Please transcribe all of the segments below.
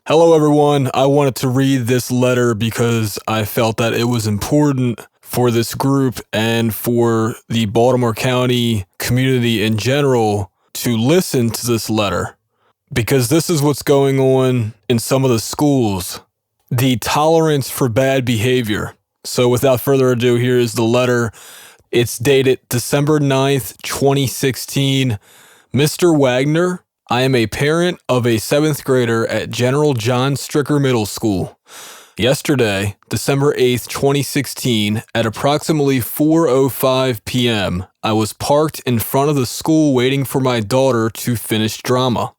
Hello, everyone. I wanted to read this letter because I felt that it was important for this group and for the Baltimore County community in general to listen to this letter, because this is what's going on in some of the schools. The tolerance for bad behavior. So without further ado, here is the letter. It's dated December 9th, 2016. Mr. Wagner, I am a parent of a 7th grader at General John Stricker Middle School. Yesterday, December 8th, 2016, at approximately 4:05 p.m., I was parked in front of the school waiting for my daughter to finish drama.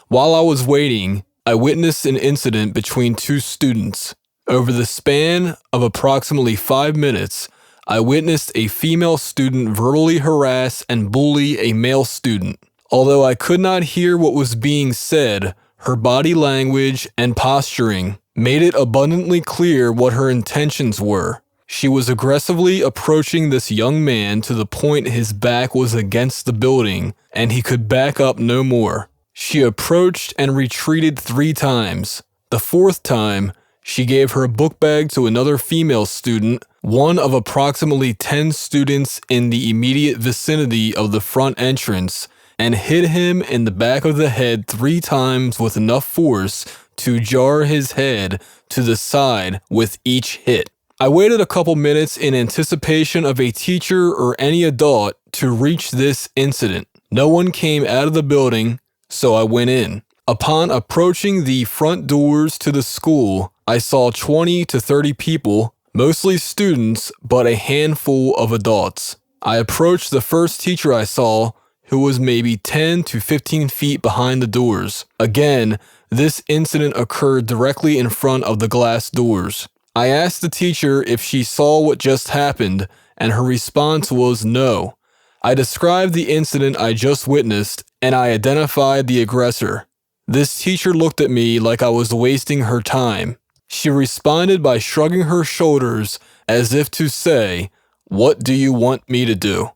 While I was waiting, I witnessed an incident between two students. Over the span of approximately 5 minutes, I witnessed a female student verbally harass and bully a male student. Although I could not hear what was being said, her body language and posturing made it abundantly clear what her intentions were. She was aggressively approaching this young man to the point his back was against the building and he could back up no more. She approached and retreated 3 times. The 4th time, she gave her book bag to another female student, one of approximately 10 students in the immediate vicinity of the front entrance, and hit him in the back of the head 3 times with enough force to jar his head to the side with each hit. I waited a couple minutes in anticipation of a teacher or any adult to reach this incident. No one came out of the building, so I went in. Upon approaching the front doors to the school, I saw 20 to 30 people, mostly students, but a handful of adults. I approached the first teacher I saw, who was maybe 10 to 15 feet behind the doors. Again, this incident occurred directly in front of the glass doors. I asked the teacher if she saw what just happened, and her response was no. I described the incident I just witnessed, and I identified the aggressor. This teacher looked at me like I was wasting her time. She responded by shrugging her shoulders as if to say, "What do you want me to do?"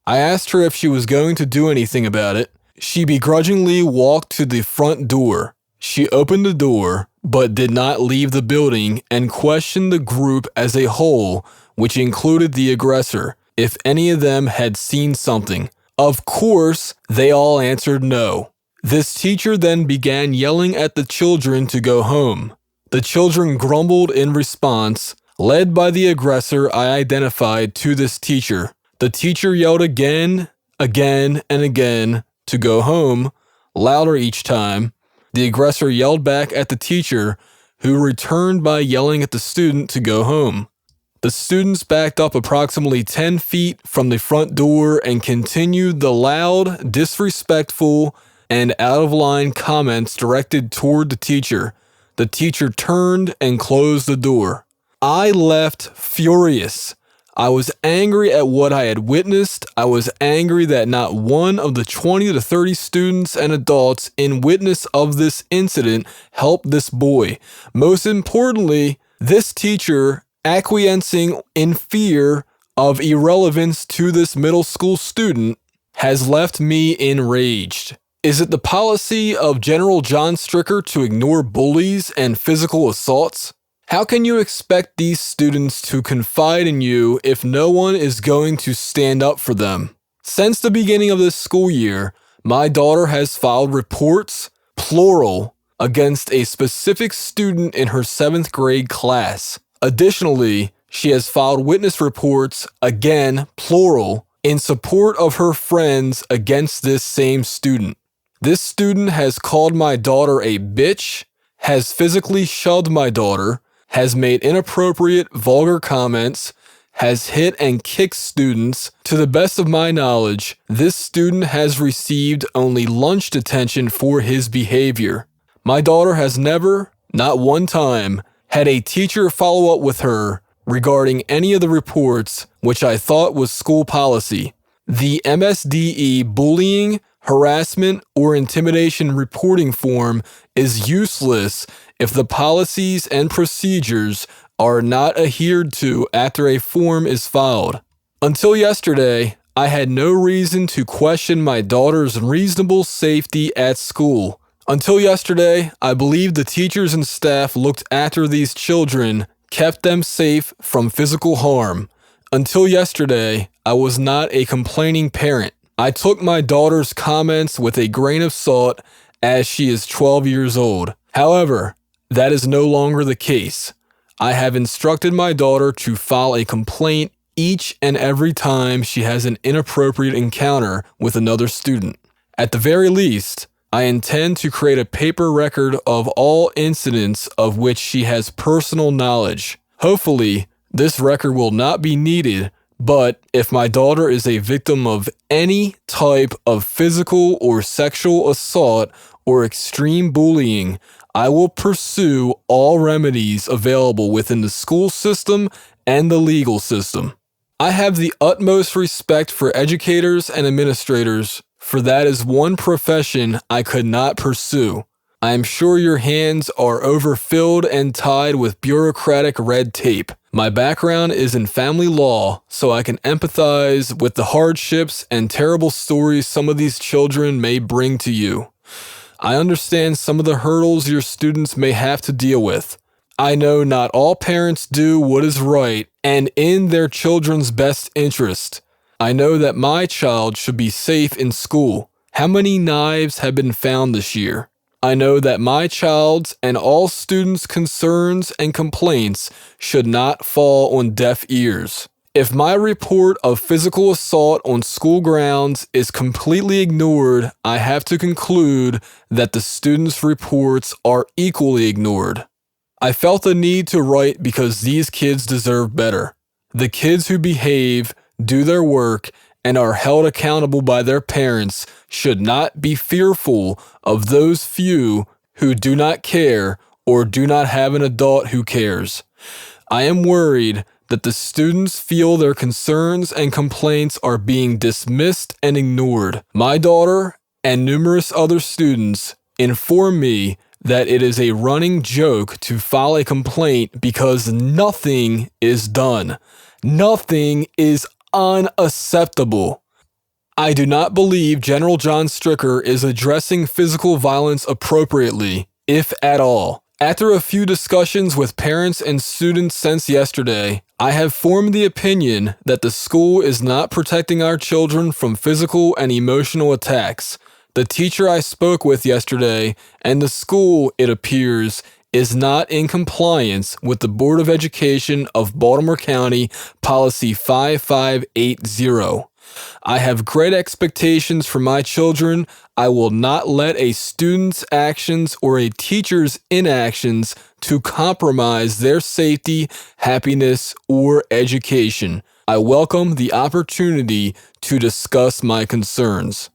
I asked her if she was going to do anything about it. She begrudgingly walked to the front door. She opened the door, but did not leave the building and questioned the group as a whole, which included the aggressor, if any of them had seen something. Of course, they all answered no. This teacher then began yelling at the children to go home. The children grumbled in response, led by the aggressor I identified to this teacher. The teacher yelled again, and again to go home, louder each time. The aggressor yelled back at the teacher, who returned by yelling at the student to go home. The students backed up approximately 10 feet from the front door and continued the loud, disrespectful, and out-of-line comments directed toward the teacher. The teacher turned and closed the door. I left furious. I was angry at what I had witnessed. I was angry that not one of the 20 to 30 students and adults in witness of this incident helped this boy. Most importantly, this teacher acquiescing in fear of irrelevance to this middle school student has left me enraged. Is it the policy of General John Stricker to ignore bullies and physical assaults? How can you expect these students to confide in you if no one is going to stand up for them? Since the beginning of this school year, my daughter has filed reports, plural, against a specific student in her 7th grade class. Additionally, she has filed witness reports, again, plural, in support of her friends against this same student. This student has called my daughter a bitch, has physically shoved my daughter, has made inappropriate, vulgar comments, has hit and kicked students. To the best of my knowledge, this student has received only lunch detention for his behavior. My daughter has never, not one time, had a teacher follow up with her regarding any of the reports, which I thought was school policy. The MSDE bullying, harassment, or intimidation reporting form is useless if the policies and procedures are not adhered to after a form is filed. Until yesterday, I had no reason to question my daughter's reasonable safety at school. Until yesterday, I believe the teachers and staff looked after these children, kept them safe from physical harm. Until yesterday, I was not a complaining parent. I took my daughter's comments with a grain of salt as she is 12 years old. However, that is no longer the case. I have instructed my daughter to file a complaint each and every time she has an inappropriate encounter with another student. At the very least, I intend to create a paper record of all incidents of which she has personal knowledge. Hopefully, this record will not be needed, but if my daughter is a victim of any type of physical or sexual assault or extreme bullying, I will pursue all remedies available within the school system and the legal system. I have the utmost respect for educators and administrators, for that is one profession I could not pursue. I am sure your hands are overfilled and tied with bureaucratic red tape. My background is in family law, so I can empathize with the hardships and terrible stories some of these children may bring to you. I understand some of the hurdles your students may have to deal with. I know not all parents do what is right and in their children's best interest. I know that my child should be safe in school. How many knives have been found this year? I know that my child's and all students' concerns and complaints should not fall on deaf ears. If my report of physical assault on school grounds is completely ignored, I have to conclude that the students' reports are equally ignored. I felt the need to write because these kids deserve better. The kids who behave, do their work, and are held accountable by their parents should not be fearful of those few who do not care or do not have an adult who cares. I am worried that the students feel their concerns and complaints are being dismissed and ignored. My daughter and numerous other students inform me that it is a running joke to file a complaint because nothing is done. Nothing is unacceptable. I do not believe General John Stricker is addressing physical violence appropriately, if at all. After a few discussions with parents and students since yesterday, I have formed the opinion that the school is not protecting our children from physical and emotional attacks. The teacher I spoke with yesterday and the school, it appears, is not in compliance with the Board of Education of Baltimore County Policy 5580. I have great expectations for my children. I will not let a student's actions or a teacher's inactions to compromise their safety, happiness, or education. I welcome the opportunity to discuss my concerns.